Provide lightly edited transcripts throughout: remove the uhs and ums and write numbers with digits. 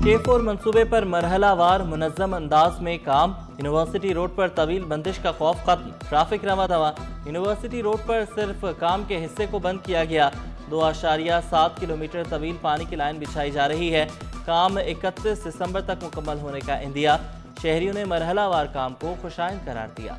K4 मंसूबे पर मरहलावार मुनज़्ज़म अंदाज में काम। यूनिवर्सिटी रोड पर तवील बंदिश का खौफ खत्म, ट्रैफिक रवा दवा। यूनिवर्सिटी रोड पर सिर्फ काम के हिस्से को बंद किया गया। 2.7 किलोमीटर तवील पानी की लाइन बिछाई जा रही है। काम 31 दिसंबर तक मुकम्मल होने का इंदिया। शहरियों ने मरहलावार काम को खुशाइंद करार दिया।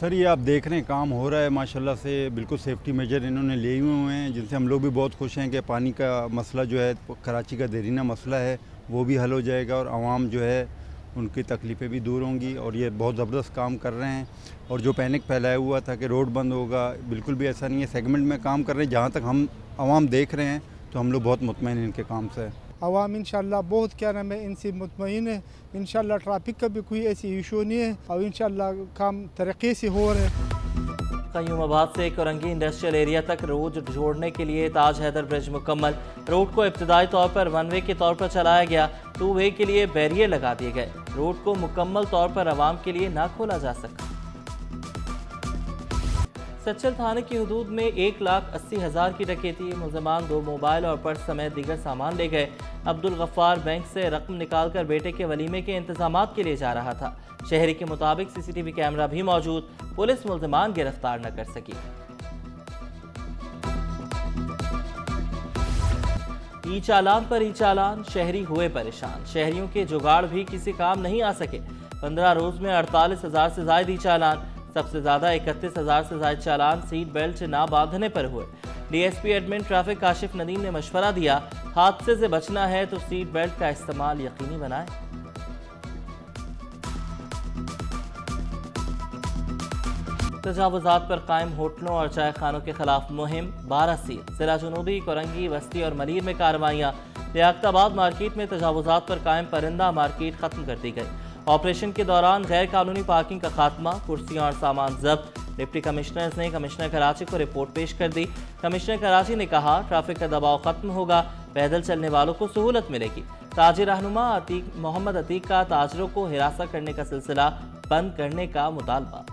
सर ये आप देख रहे हैं काम हो रहा है माशाल्लाह से, बिल्कुल सेफ्टी मेजर इन्होंने लिए हुए हैं, जिनसे हम लोग भी बहुत खुश हैं कि पानी का मसला जो है कराची का देरीना मसला है वो भी हल हो जाएगा और आवाम जो है उनकी तकलीफ़ें भी दूर होंगी। और ये बहुत ज़बरदस्त काम कर रहे हैं। और जो पैनिक फैलाया हुआ था कि रोड बंद होगा, बिल्कुल भी ऐसा नहीं है। सेगमेंट में काम कर रहे हैं। जहाँ तक हम आवाम देख रहे हैं तो हम लोग बहुत मुतमईन हैं इनके काम से। अवाम इंशाल्लाह बहुत क्या नाम है इनसे मुतमईन है। इंशाल्लाह ट्रैफिक का भी कोई ऐसी इशू नहीं है और इंशाल्लाह काम तरक्की से हो रहा है। क़य्यूमाबाद से कोरंगी इंडस्ट्रियल एरिया तक रोड जोड़ने के लिए ताज हैदर ब्रिज मुकम्मल। रोड को इब्तदाई तौर पर 1 वे के तौर पर चलाया गया। 2 वे के लिए बैरियर लगा दिए गए। रोड को मुकम्मल तौर पर आवाम के लिए ना खोला जा सका। सच्चल थाने की हदूद में 1,80,000 की डकैती। मुलजमान 2 मोबाइल और पर्स समेत दीगर सामान ले गए। अब्दुल गफ्फार बैंक से रकम निकालकर बेटे के वलीमे के इंतजामात के लिए जा रहा था। शहरी के मुताबिक CCTV कैमरा भी मौजूद। पुलिस मुलजमान गिरफ्तार न कर सकी। ई चालान पर ई चालान, शहरी हुए परेशान। शहरियों के जुगाड़ भी किसी काम नहीं आ सके। 15 रोज में 48,000 से ज्यादा ई चालान। सबसे ज्यादा 31,000 से ज्यादा चालान सीट बेल्ट ना बांधने पर हुए। DSP admin traffic Kashif Nadeem ने मशवरा दिया, हादसे से बचना है तो सीट बेल्ट का इस्तेमाल यकीनी बनाएं। तजावुजात पर कायम होटलों और चाय खानों के खिलाफ मुहिम। 12 सील। जिला जुनूबी, कोरंगी, वस्ती और मलीर में कार्रवाइयाँ। लियाकताबाद मार्केट में तजावुजात पर कायम परिंदा मार्केट खत्म कर दी गई। ऑपरेशन के दौरान गैर कानूनी पार्किंग का खात्मा, कुर्सियां और सामान जब्त। डिप्टी कमिश्नर्स ने कमिश्नर कराची को रिपोर्ट पेश कर दी। कमिश्नर कराची ने कहा ट्रैफिक का दबाव खत्म होगा, पैदल चलने वालों को सहूलत मिलेगी। ताजिर रहनुमा मोहम्मद अतीक का ताजरों को हिरासत करने का सिलसिला बंद करने का मुतालबा।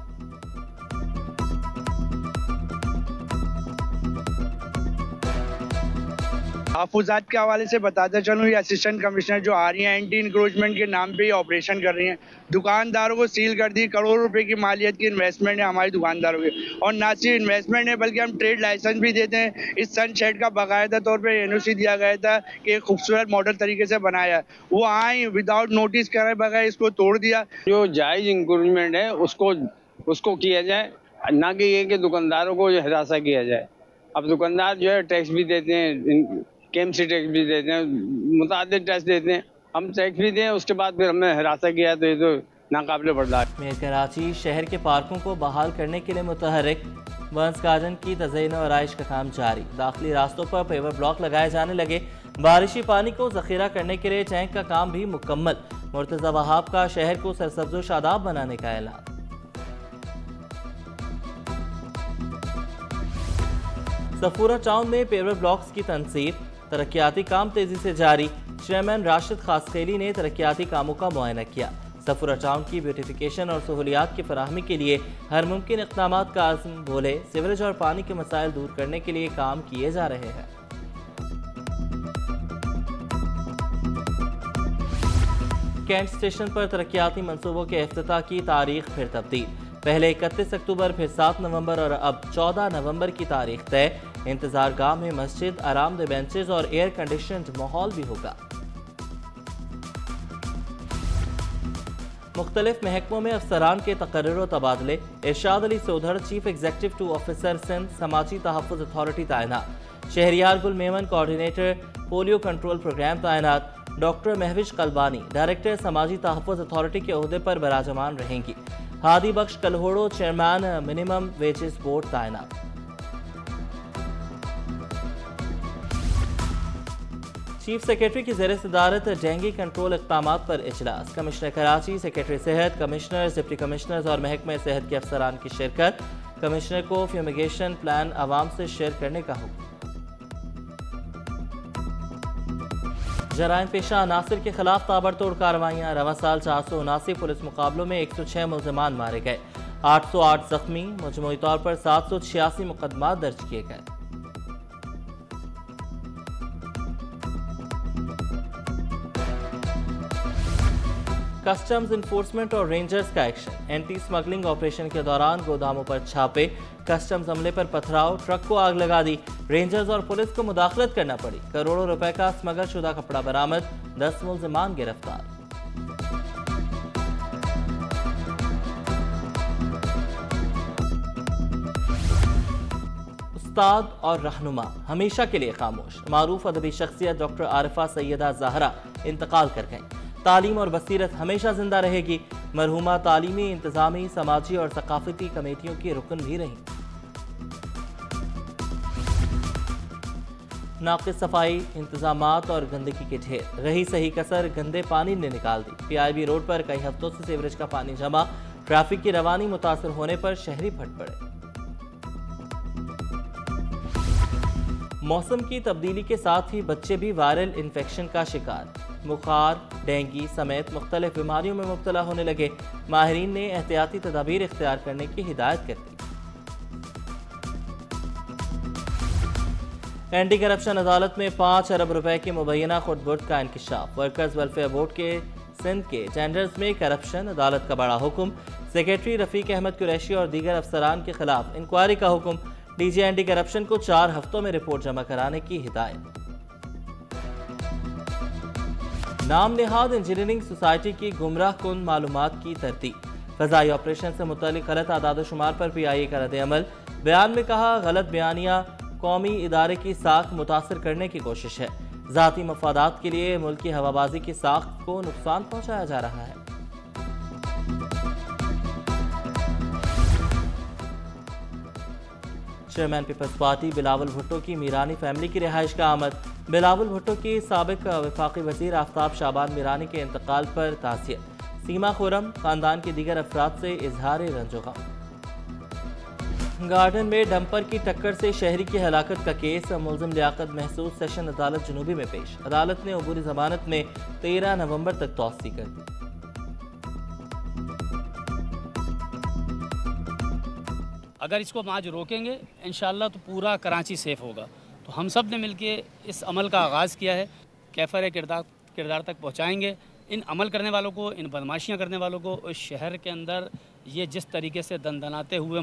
तहफ़्फ़ुज़ात के हवाले से बताता चलूँ, ये असिस्टेंट कमिश्नर जो आ रही हैं एंटी इंक्रोचमेंट के नाम पे ये ऑपरेशन कर रही हैं। दुकानदारों को सील कर दी। करोड़ों रुपए की मालियत की इन्वेस्टमेंट है हमारी दुकानदारों की। और ना सिर्फ इन्वेस्टमेंट है बल्कि हम ट्रेड लाइसेंस भी देते हैं। इस सनशेड का बाकायदा तौर पर NOC दिया गया था कि एक खूबसूरत मॉडल तरीके से बनाया। वो आए विदाउट नोटिस करे बगैर इसको तोड़ दिया। जो जायज़ इंक्रोचमेंट है उसको किया जाए, ना कि ये कि दुकानदारों को हिरासा किया जाए। अब दुकानदार जो है टैक्स भी देते हैं, KMC टैक्स भी देते हैं, मुतादिद टैक्स देते हैं। हम टैक्स भी दें उसके बाद फिर हमने हिरासत किया तो ये तो नाकाबिले बर्दाश्त। मेयर कराची शहर के पार्कों को बहाल करने के लिए मुतहरिक। बर्न्स गार्डन की तज़यीन और आराइश का काम जारी। दाखिली रास्तों पर पेवर ब्लॉक लगाए जाने लगे। बारिशी पानी को जखीरा करने के लिए टैंक का काम भी मुकम्मल। मुर्तज़ा वहाब का शहर को सरसब्ज़ व शादाब बनाने का ऐलान। सफूरा टाउन में पेवर ब्लॉक्स की तनसीब। तरक्याती काम तेजी से जारी। चेयरमैन राशिद खासखेली ने तरक्याती कामों का मुआयना किया। सफूरा टाउन की ब्यूटिफिकेशन और सहूलियात की फराहमी के लिए हर मुमकिन इक़दामात का आज़म बोले। सीवरेज और पानी के मसाइल दूर करने के लिए काम किए जा रहे हैं। कैंट स्टेशन पर तरक्याती मंसूबों के इफ्तिताह की तारीख फिर तब्दील। पहले 31 अक्टूबर, फिर 7 नवंबर और अब 14 नवंबर की तारीख तय। इंतजार गाह में मस्जिद, आरामदेह बेंचेज और एयर कंडीशनड माहौल भी होगा। मुख्तलिफ महकमों में अफसरान के तकर्रुर और तबादले। Irshad Ali Sodhar chief executive 2 officer Sindh समाजी तहफ़्फ़ुज़ अथॉरिटी तैनात। Shahryar Gul Memon coordinator polio control programme तैनात। डॉक्टर महविश कलबानी डायरेक्टर समाजी तहफ़्फ़ुज़ अथॉरिटी के ओहदे पर बराजमान रहेंगी। Hadi Bakhsh Kalhoro chairman minimum wages board तैनात। चीफ सेक्रेटरी की ज़ेर सदारत डेंगू कंट्रोल इक़दामात पर इजलास। कमिश्नर कराची, सेक्रेटरी सेहत, कमिश्नर्स, डिप्टी कमिश्नर्स और महकमे सेहत के अफसरान की शिरकत। कमिश्नर को फ्यूमिगेशन प्लान आवाम से शेयर करने का हुक्म। जराइम पेशा अनासिर के खिलाफ ताबड़तोड़ कार्रवाइयाँ। रवा साल 479 पुलिस मुकाबलों में 106 मुलजमान मारे गए। 808 जख्मी। मजमूई तौर पर 786 मुकदमा दर्ज किए गए। कस्टम्स इन्फोर्समेंट और रेंजर्स का एक्शन। एंटी स्मगलिंग ऑपरेशन के दौरान गोदामों पर छापे, कस्टम्स अमले पर पथराव, ट्रक को आग लगा दी। रेंजर्स और पुलिस को मुदाखलत करना पड़ी। करोड़ों रुपए का स्मगल शुदा कपड़ा बरामद, 10 मुल्जिमान गिरफ्तार। उस्ताद और रहनुमा हमेशा के लिए खामोश। मारूफ अदबी शख्सियत डॉक्टर आरिफा सैयदा ज़हरा इंतकाल कर गईं। तालीम और बसीरत हमेशा जिंदा रहेगी। मरहुमा तालीमी, इंतजामी, समाजी और सकाफती कमेटियों की रुकन भी रहीं। नाक़िस सफाई, इंतजामात और गंदगी के ढेर, रही सही कसर गंदे पानी ने निकाल दी। PIB रोड पर कई हफ्तों से सीवरेज का पानी जमा, ट्रैफिक की रवानी मुतासर होने पर शहरी फट पड़े। मौसम की तब्दीली के साथ ही बच्चे भी वायरल इन्फेक्शन का शिकार, बुखार, डेंगू समेत मुख्तलिफ बीमारियों में मुब्तला होने लगे। माहिरीन ने एहतियाती तदाबीर इख्तियार करने की हिदायत कर दी। एंटी करप्शन अदालत में 5 अरब रुपए के मुबैना खुदबुर्द का इंकिशाफ। वर्कर्स वेलफेयर बोर्ड के सिंध के टेंडर्स में करप्शन, अदालत का बड़ा हुक्म। सेक्रेटरी रफीक अहमद कुरैशी और दीगर अफसरान के खिलाफ इंक्वायरी का हुक्म। DG एंटी करप्शन को 4 हफ्तों में रिपोर्ट जमा कराने की हिदायत। नाम नेहाद इंजीनियरिंग सोसाइटी की गुमराह कुन मालूमात की तरतीब। फजाई ऑपरेशन से मुतल्लिक गलत आदाद शुमार पर PIA का रद्द-ए-अमल। बयान में कहा, गलत बयानिया कौमी इदारे की साख मुतासर करने की कोशिश है। ज़ाती मफादात के लिए मुल्क की हवाबाजी की साख को नुकसान पहुंचाया जा रहा है। Chairman People's Party Bilawal Bhutto की मीरानी फैमिली की रिहाइश का आमद। बिलावल भुट्टो की साबिक वफाकी वजीर आफ्ताब शाबान मीरानी के इंतकाल पर ताज़ियत। सीमा खुरम खानदान के दीगर अफराद से इजहार रंजो-गम। गार्डन में डंपर की टक्कर से शहरी की हलाकत का केस मुल्जिम लियाकत महसूस सेशन अदालत जुनूबी में पेश। अदालत ने अबूरी जमानत में 13 नवंबर तक तौसी कर दी। अगर इसको हम आज रोकेंगे इंशाअल्लाह तो पूरा कराची सेफ होगा। तो हम सब ने मिलके इस अमल का आगाज़ किया है। कैफर किरदार तक पहुँचाएँगे। इन अमल करने वालों को, इन बदमाशियाँ करने वालों को उस शहर के अंदर ये जिस तरीके से दंदनाते हुए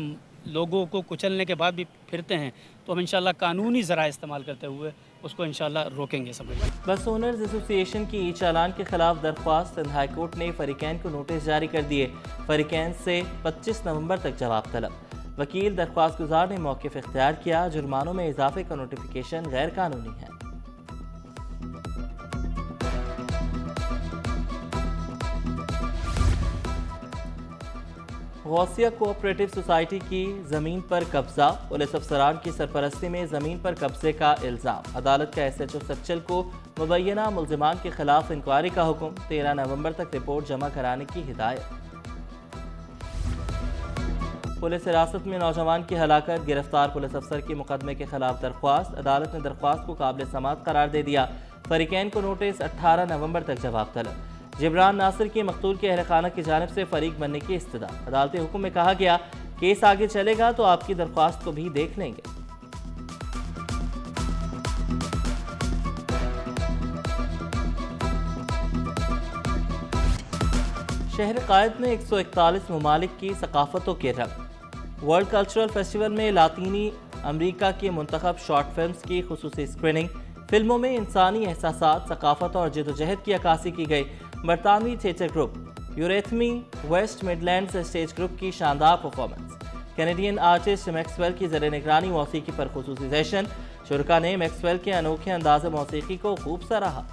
लोगों को कुचलने के बाद भी फिरते हैं, तो हम इंशाल्लाह कानूनी ज़रा इस्तेमाल करते हुए उसको इंशाल्लाह रोकेंगे सब। बस ओनर्स एसोसिएशन की चालान के खिलाफ दरख्वास्त। सिंध हाई कोर्ट ने फरीकैन को नोटिस जारी कर दिए। फरीकैन से 25 नवंबर तक जवाब तलब। वकील दरख्वास्त गुजार ने मौक़िफ़ इख्तियार किया। जुर्मानों में इजाफे का नोटिफिकेशन गैर कानूनी है। गौसिया कोऑपरेटिव सोसाइटी की ज़मीन पर कब्जा। पुलिस अफसरान की सरपरस्ती में ज़मीन पर कब्जे का इल्ज़ाम। अदालत का SHO सच्चल को मुबैना मुल्जिमान के खिलाफ इंक्वायरी का हुक्म। 13 नवंबर तक रिपोर्ट जमा कराने की हिदायत। पुलिस हिरासत में नौजवान की हलाकत। गिरफ्तार पुलिस अफसर की मुकदमे के खिलाफ दरख्वास्त। अदालत ने दरख्वास्त को काबिल समाअत करार दे दिया। फरीकैन को नोटिस। 18 नवंबर तक जवाब तलब। जिब्रान नासिर की मकतूल के अहल खाना की जानिब से फरीक बनने की इस्तदा। अदालती हुक्म में कहा गया, केस आगे चलेगा तो आपकी दरख्वास्त को भी देख लेंगे। शहर कायद में 141 ममालिक की सकाफतों के रंग। वर्ल्ड कल्चरल फेस्टिवल में लातीनी अमरीका के मुंतखब शॉर्ट फिल्म्स की खुसूसी स्क्रीनिंग। फिल्मों में इंसानी एहसासात, सकाफत और जदोजहद की अक्कासी की गई। बरतानवी theatre group Eurythmy West Midlands stage group की शानदार परफॉर्मेंस। कैनेडियन आर्टिस्ट मैक्सवेल की ज़र निगरानी मौसीकी पर खुसूसी सेशन। शुरका ने मैक्सवेल के अनोखे अंदाज़ मौसीकी को खूब सराहा।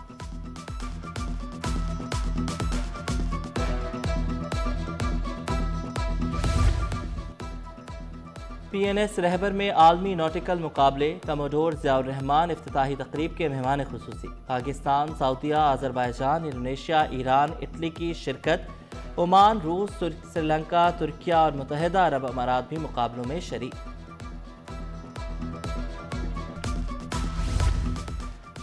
PNS रहबर में आलमी नॉटिकल मुकाबले। कमोडोर ज़ियाउर रहमान इफ्तिताही तकरीब के मेहमान खुसूसी। पाकिस्तान, सऊदीया, अज़रबैजान, इंडोनेशिया, ईरान, इटली की शिरकत। ओमान, रूस, श्रीलंका, तुर्किया और मुत्तहिदा अरब अमारात भी मुकाबलों में शरीक।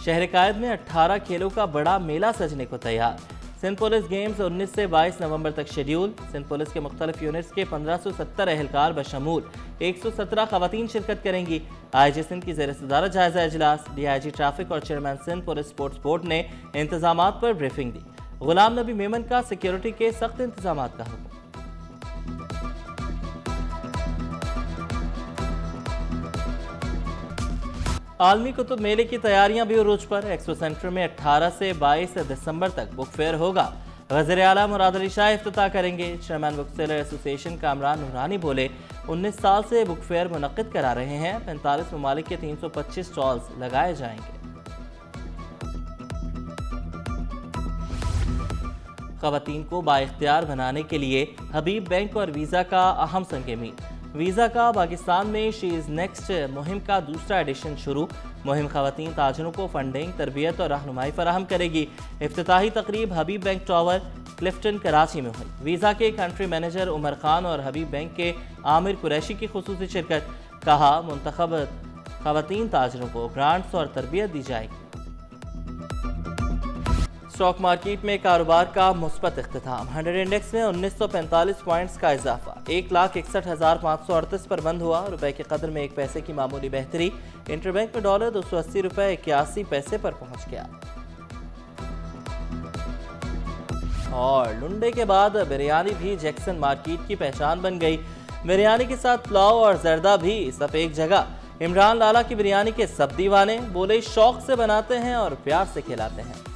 शहर कायद में 18 खेलों का बड़ा मेला सजने को तैयार। सिंध पुलिस गेम्स 19 से 22 नवंबर तक शेड्यूल। सिंध पुलिस के मुख्तलिफ यूनिट्स के 1570 अहलकार बशमूल 117 खवातीन शिरकत करेंगी। IG सिंध की ज़ेर सदारत जायजा इजलास। DIG ट्रैफिक और chairman Sindh police sports board ने इंतजामात पर ब्रीफिंग दी। गुलाम नबी मेमन का सिक्योरिटी के सख्त इंतजाम का हुक्म। आलमी कुतुब मेले की तैयारियां भी उरूज पर। एक्सपो सेंटर में 18 से 22 दिसंबर तक बुक फेयर होगा। वज़ीर आला मुराद अली शाह इफ्तिताह करेंगे। Chairman book seller association Kamran नूरानी बोले 19 साल से बुक फेयर मुनक्किद करा रहे हैं। 45 ममालिक के 325 स्टॉल्स लगाए जाएंगे। ख़वातीन को बाइख्तियार बनाने के लिए हबीब बैंक और वीज़ा का अहम संग मील। वीज़ा का पाकिस्तान में शी इज़ नेक्स्ट मुहिम का दूसरा एडिशन शुरू। मुहिम ख़वातीन ताजरों को फंडिंग, तरबियत और रहनुमाई फराहम करेगी। इफ्तिताही तकरीब हबीब बैंक टावर क्लिफ्टन कराची में हुई। वीज़ा के कंट्री मैनेजर उमर खान और हबीब बैंक के आमिर कुरैशी की खुसूसी शिरकत। कहा मुंतखब ख़वातीन ताजरों को ग्रांट्स और तरबियत दी जाएगी। स्टॉक मार्केट में कारोबार का मुस्बत इख्तिताम। 100 इंडेक्स में 1945 पॉइंट्स का इजाफा 1,61,538 पर बंद हुआ। रुपए के कदर में 1 पैसे की मामूली बेहतरी। इंटरबैंक में डॉलर 280 रुपए 81 पैसे पर पहुंच गया। और लुंडे के बाद बिरयानी भी जैक्सन मार्केट की पहचान बन गई। बिरयानी के साथ पुलाव और जर्दा भी सब एक जगह। इमरान लाला की बिरयानी के सब दीवाने, बोले शौक से बनाते हैं और प्यार से खिलाते हैं।